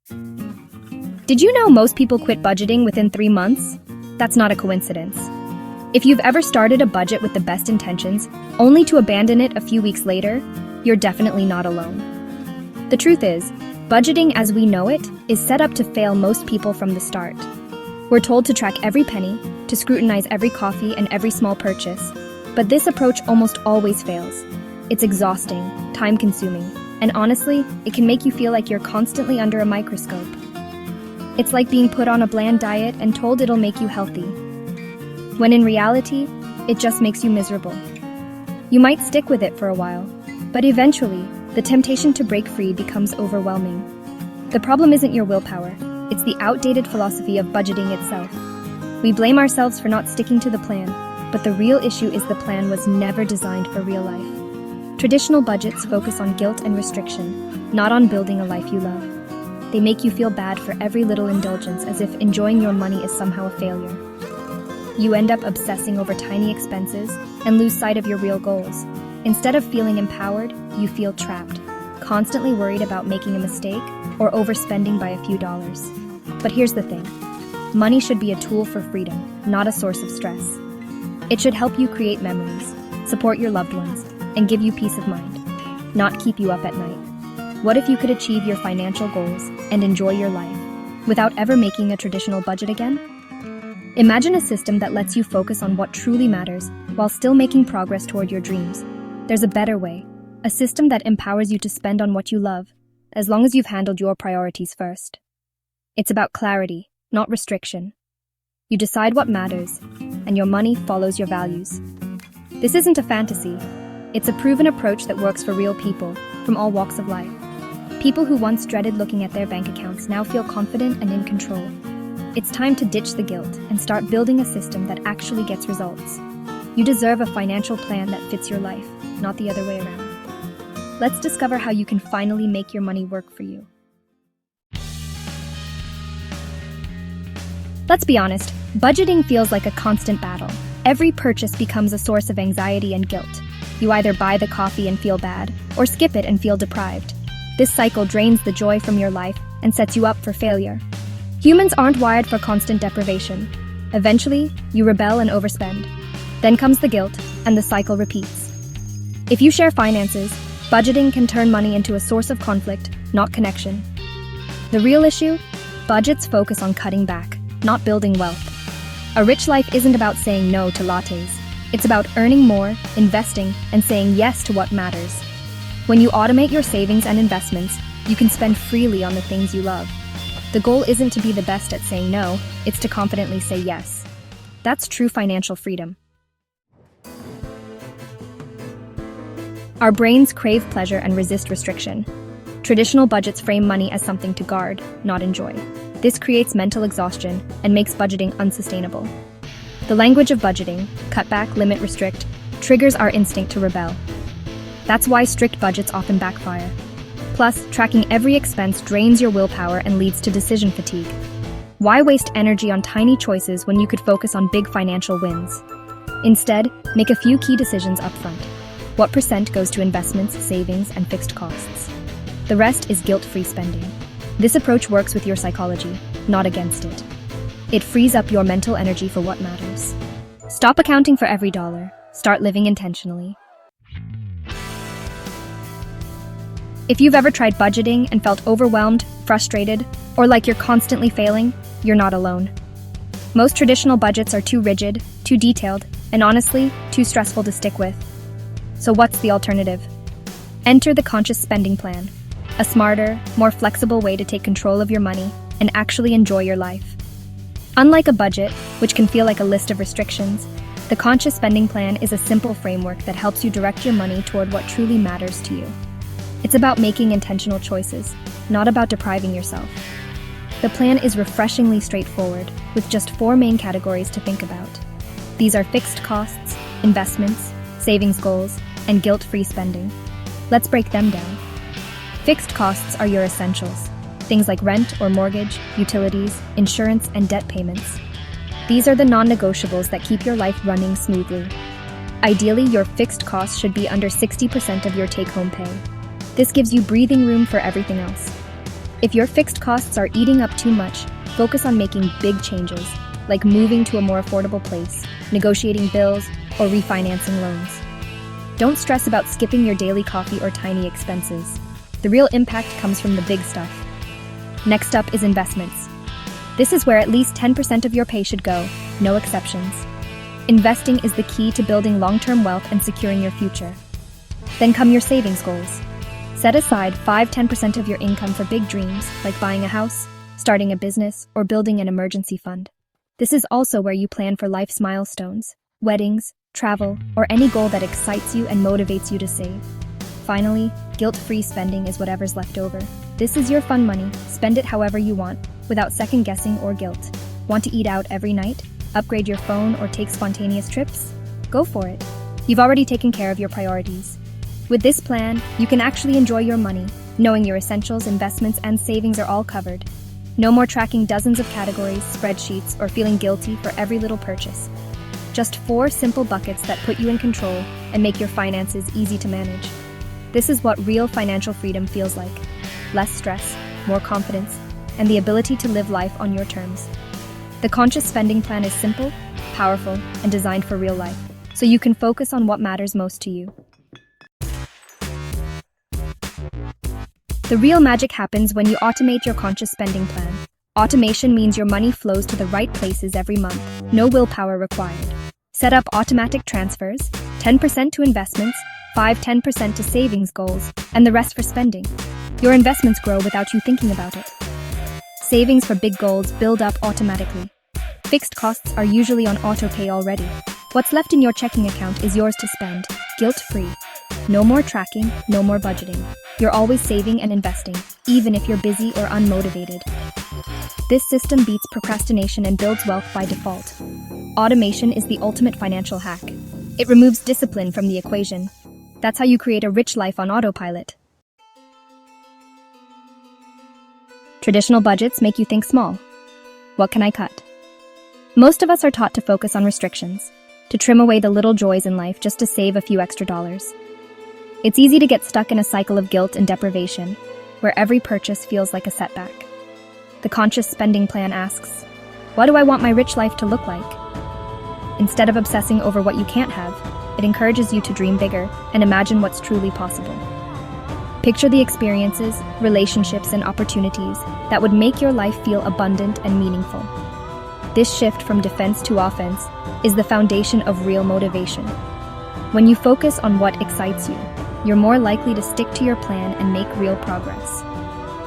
Did you know most people quit budgeting within 3 months? That's not a coincidence. If you've ever started a budget with the best intentions, only to abandon it a few weeks later, you're definitely not alone. The truth is, budgeting as we know it is set up to fail most people from the start. We're told to track every penny, to scrutinize every coffee and every small purchase, but this approach almost always fails. It's exhausting, time-consuming, and honestly, it can make you feel like you're constantly under a microscope. It's like being put on a bland diet and told it'll make you healthy, when in reality, it just makes you miserable. You might stick with it for a while, but eventually, the temptation to break free becomes overwhelming. The problem isn't your willpower, it's the outdated philosophy of budgeting itself. We blame ourselves for not sticking to the plan, but the real issue is the plan was never designed for real life. Traditional budgets focus on guilt and restriction, not on building a life you love. They make you feel bad for every little indulgence, as if enjoying your money is somehow a failure. You end up obsessing over tiny expenses and lose sight of your real goals. Instead of feeling empowered, you feel trapped, constantly worried about making a mistake or overspending by a few dollars. But here's the thing. Money should be a tool for freedom, not a source of stress. It should help you create memories, support your loved ones, and give you peace of mind, not keep you up at night. What if you could achieve your financial goals and enjoy your life without ever making a traditional budget again? Imagine a system that lets you focus on what truly matters while still making progress toward your dreams. There's a better way, a system that empowers you to spend on what you love, as long as you've handled your priorities first. It's about clarity, not restriction. You decide what matters, and your money follows your values. This isn't a fantasy. It's a proven approach that works for real people from all walks of life. People who once dreaded looking at their bank accounts now feel confident and in control. It's time to ditch the guilt and start building a system that actually gets results. You deserve a financial plan that fits your life, not the other way around. Let's discover how you can finally make your money work for you. Let's be honest, budgeting feels like a constant battle. Every purchase becomes a source of anxiety and guilt. You either buy the coffee and feel bad, or skip it and feel deprived. This cycle drains the joy from your life and sets you up for failure. Humans aren't wired for constant deprivation. Eventually, you rebel and overspend. Then comes the guilt, and the cycle repeats. If you share finances, budgeting can turn money into a source of conflict, not connection. The real issue? Budgets focus on cutting back, not building wealth. A rich life isn't about saying no to lattes. It's about earning more, investing, and saying yes to what matters. When you automate your savings and investments, you can spend freely on the things you love. The goal isn't to be the best at saying no, it's to confidently say yes. That's true financial freedom. Our brains crave pleasure and resist restriction. Traditional budgets frame money as something to guard, not enjoy. This creates mental exhaustion and makes budgeting unsustainable. The language of budgeting, cut back, limit, restrict, triggers our instinct to rebel. That's why strict budgets often backfire. Plus, tracking every expense drains your willpower and leads to decision fatigue. Why waste energy on tiny choices when you could focus on big financial wins? Instead, make a few key decisions upfront. What percent goes to investments, savings, and fixed costs? The rest is guilt-free spending. This approach works with your psychology, not against it. It frees up your mental energy for what matters. Stop accounting for every dollar. Start living intentionally. If you've ever tried budgeting and felt overwhelmed, frustrated, or like you're constantly failing, you're not alone. Most traditional budgets are too rigid, too detailed, and honestly, too stressful to stick with. So what's the alternative? Enter the Conscious Spending Plan, a smarter, more flexible way to take control of your money and actually enjoy your life. Unlike a budget, which can feel like a list of restrictions, the Conscious Spending Plan is a simple framework that helps you direct your money toward what truly matters to you. It's about making intentional choices, not about depriving yourself. The plan is refreshingly straightforward, with just 4 main categories to think about. These are fixed costs, investments, savings goals, and guilt-free spending. Let's break them down. Fixed costs are your essentials, things like rent or mortgage, utilities, insurance, and debt payments. These are the non-negotiables that keep your life running smoothly. Ideally, your fixed costs should be under 60% of your take-home pay. This gives you breathing room for everything else. If your fixed costs are eating up too much, focus on making big changes, like moving to a more affordable place, negotiating bills, or refinancing loans. Don't stress about skipping your daily coffee or tiny expenses. The real impact comes from the big stuff. Next up is investments. This is where at least 10% of your pay should go, no exceptions. Investing is the key to building long-term wealth and securing your future. Then come your savings goals. Set aside 5-10% of your income for big dreams, like buying a house, starting a business, or building an emergency fund. This is also where you plan for life's milestones, weddings, travel, or any goal that excites you and motivates you to save. Finally, guilt-free spending is whatever's left over. This is your fun money. Spend it however you want, without second-guessing or guilt. Want to eat out every night? Upgrade your phone or take spontaneous trips? Go for it. You've already taken care of your priorities. With this plan, you can actually enjoy your money, knowing your essentials, investments, and savings are all covered. No more tracking dozens of categories, spreadsheets, or feeling guilty for every little purchase. Just 4 simple buckets that put you in control and make your finances easy to manage. This is what real financial freedom feels like. Less stress, more confidence, and the ability to live life on your terms. The Conscious Spending Plan is simple, powerful, and designed for real life, so you can focus on what matters most to you. The real magic happens when you automate your conscious spending plan. Automation means your money flows to the right places every month, no willpower required. Set up automatic transfers, 10% to investments, 5-10% to savings goals, and the rest for spending. Your investments grow without you thinking about it. Savings for big goals build up automatically. Fixed costs are usually on auto-pay already. What's left in your checking account is yours to spend, guilt-free. No more tracking, no more budgeting. You're always saving and investing, even if you're busy or unmotivated. This system beats procrastination and builds wealth by default. Automation is the ultimate financial hack. It removes discipline from the equation. That's how you create a rich life on autopilot. Traditional budgets make you think small. What can I cut? Most of us are taught to focus on restrictions, to trim away the little joys in life just to save a few extra dollars. It's easy to get stuck in a cycle of guilt and deprivation, where every purchase feels like a setback. The Conscious Spending Plan asks, what do I want my rich life to look like? Instead of obsessing over what you can't have, it encourages you to dream bigger and imagine what's truly possible. Picture the experiences, relationships, and opportunities that would make your life feel abundant and meaningful. This shift from defense to offense is the foundation of real motivation. When you focus on what excites you, you're more likely to stick to your plan and make real progress.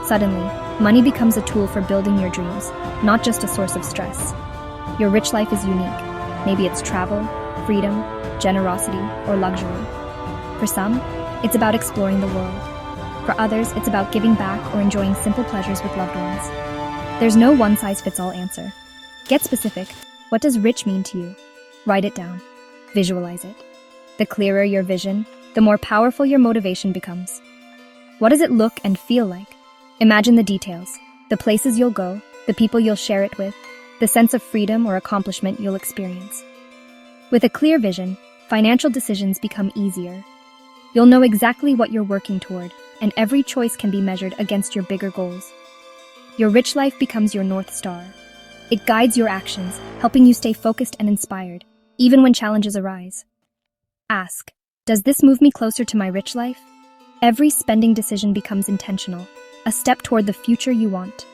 Suddenly, money becomes a tool for building your dreams, not just a source of stress. Your rich life is unique. Maybe it's travel, freedom, generosity, or luxury. For some, it's about exploring the world. For others, it's about giving back or enjoying simple pleasures with loved ones. There's no one-size-fits-all answer. Get specific. What does rich mean to you? Write it down. Visualize it. The clearer your vision, the more powerful your motivation becomes. What does it look and feel like? Imagine the details, the places you'll go, the people you'll share it with, the sense of freedom or accomplishment you'll experience. With a clear vision, financial decisions become easier. You'll know exactly what you're working toward, and every choice can be measured against your bigger goals. Your rich life becomes your North Star. It guides your actions, helping you stay focused and inspired, even when challenges arise. Ask, does this move me closer to my rich life? Every spending decision becomes intentional, a step toward the future you want.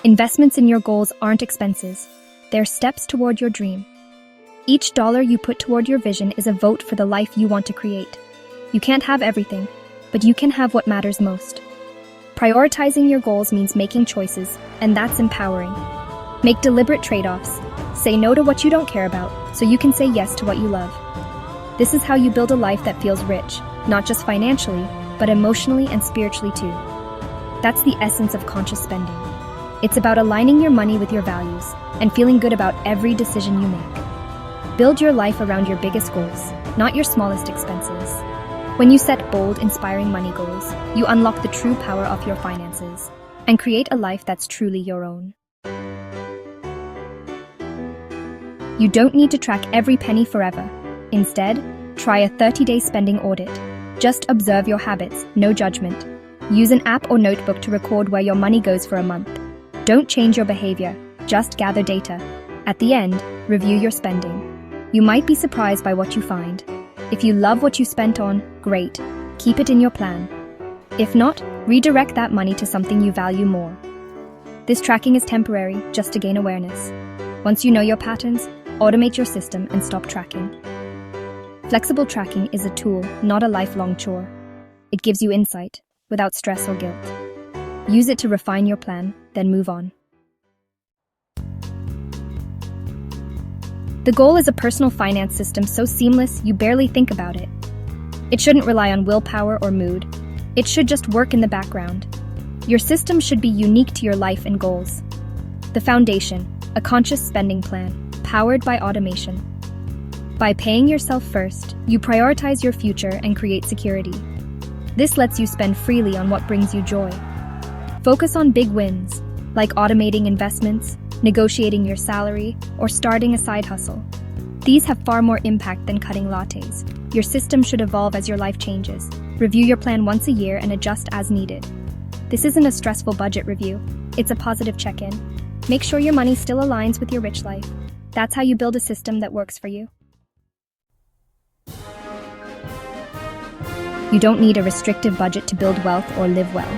Investments in your goals aren't expenses. They're steps toward your dream. Each dollar you put toward your vision is a vote for the life you want to create. You can't have everything, but you can have what matters most. Prioritizing your goals means making choices, and that's empowering. Make deliberate trade-offs. Say no to what you don't care about, so you can say yes to what you love. This is how you build a life that feels rich, not just financially, but emotionally and spiritually too. That's the essence of conscious spending. It's about aligning your money with your values and feeling good about every decision you make. Build your life around your biggest goals, not your smallest expenses. When you set bold, inspiring money goals, you unlock the true power of your finances and create a life that's truly your own. You don't need to track every penny forever. Instead, try a 30-day spending audit. Just observe your habits, no judgment. Use an app or notebook to record where your money goes for a month. Don't change your behavior, just gather data. At the end, review your spending. You might be surprised by what you find. If you love what you spent on, great. Keep it in your plan. If not, redirect that money to something you value more. This tracking is temporary, just to gain awareness. Once you know your patterns, automate your system and stop tracking. Flexible tracking is a tool, not a lifelong chore. It gives you insight, without stress or guilt. Use it to refine your plan, then move on. The goal is a personal finance system so seamless you barely think about it. It shouldn't rely on willpower or mood. It should just work in the background. Your system should be unique to your life and goals. The foundation, a conscious spending plan, powered by automation. By paying yourself first, you prioritize your future and create security. This lets you spend freely on what brings you joy. Focus on big wins, like automating investments, negotiating your salary, or starting a side hustle. These have far more impact than cutting lattes. Your system should evolve as your life changes. Review your plan once a year and adjust as needed. This isn't a stressful budget review. It's a positive check-in. Make sure your money still aligns with your rich life. That's how you build a system that works for you. You don't need a restrictive budget to build wealth or live well.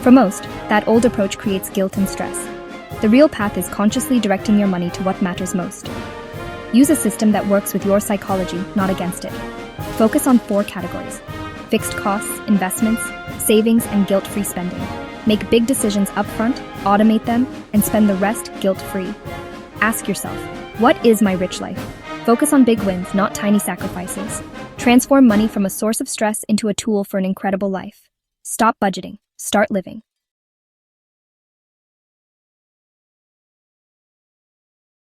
For most, that old approach creates guilt and stress. The real path is consciously directing your money to what matters most. Use a system that works with your psychology, not against it. Focus on 4 categories: fixed costs, investments, savings, and guilt-free spending. Make big decisions upfront, automate them, and spend the rest guilt-free. Ask yourself, what is my rich life? Focus on big wins, not tiny sacrifices. Transform money from a source of stress into a tool for an incredible life. Stop budgeting. Start living.